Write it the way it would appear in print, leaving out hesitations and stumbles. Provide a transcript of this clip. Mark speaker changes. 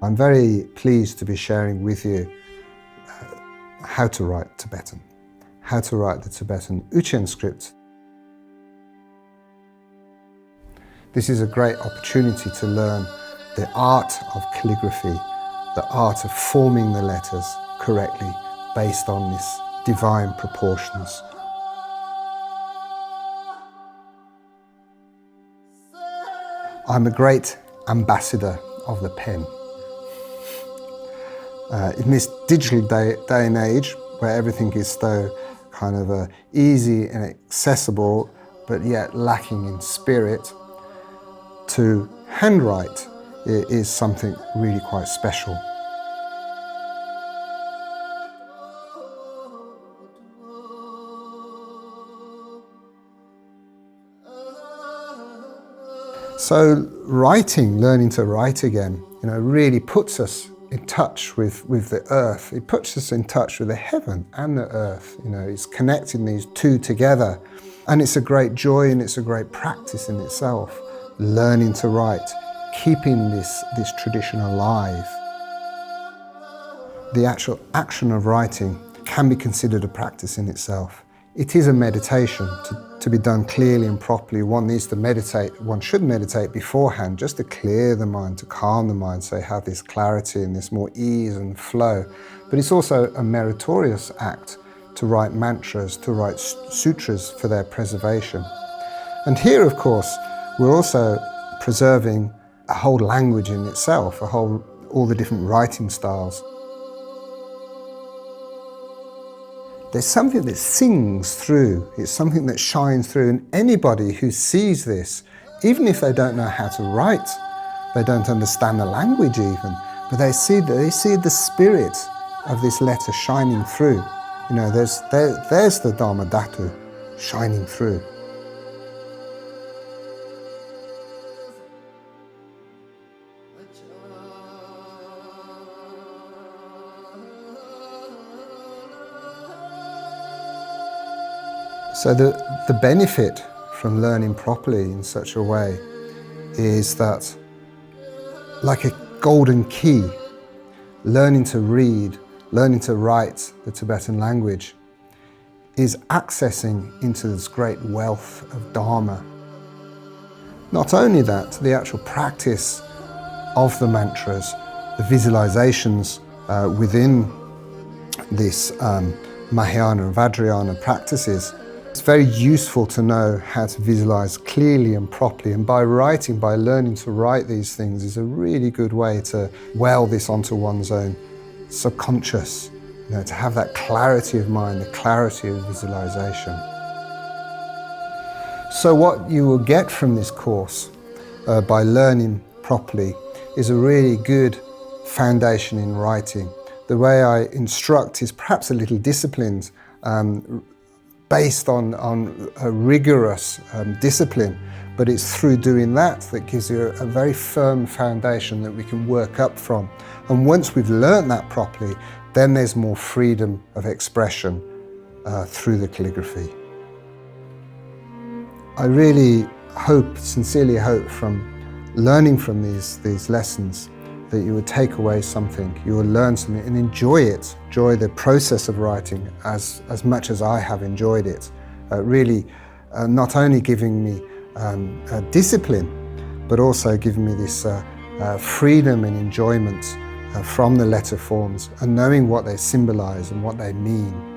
Speaker 1: I'm very pleased to be sharing with you how to write Tibetan, how to write the Tibetan Uchen script. This is a great opportunity to learn the art of calligraphy, the art of forming the letters correctly based on these divine proportions. I'm a great ambassador of the pen. In this digital day and age, where everything is so kind of easy and accessible, but yet lacking in spirit, to handwrite is something really quite special. So writing, learning to write again, really puts us in touch with the earth. It puts us in touch with the heaven and the earth. It's connecting these two together. And it's a great joy and it's a great practice in itself, learning to write, keeping this tradition alive. The actual action of writing can be considered a practice in itself. It is a meditation to be done clearly and properly. One needs to meditate, one should meditate beforehand just to clear the mind, to calm the mind, so you have this clarity and this more ease and flow. But it's also a meritorious act to write mantras, to write sutras for their preservation. And here, of course, we're also preserving a whole language in itself, all the different writing styles. There's something that sings through, it's something that shines through, and anybody who sees this, even if they don't know how to write, they don't understand the language even, but they see the spirit of this letter shining through. There's the Dharma Dhatu shining through. So the benefit from learning properly in such a way is that, like a golden key, learning to read, learning to write the Tibetan language is accessing into this great wealth of Dharma. Not only that, the actual practice of the mantras, the visualizations within this Mahayana and Vajrayana practices. It's very useful to know how to visualize clearly and properly, and by writing, by learning to write these things is a really good way to well this onto one's own subconscious, to have that clarity of mind, the clarity of visualization. So what you will get from this course by learning properly is a really good foundation in writing. The way I instruct is perhaps a little disciplined, based on a rigorous discipline, but it's through doing that gives you a very firm foundation that we can work up from. And once we've learned that properly, then there's more freedom of expression through the calligraphy. I really sincerely hope from learning from these lessons that you would take away something, you will learn something and enjoy the process of writing as much as I have enjoyed it. Really not only giving me discipline, but also giving me this freedom and enjoyment from the letter forms and knowing what they symbolize and what they mean.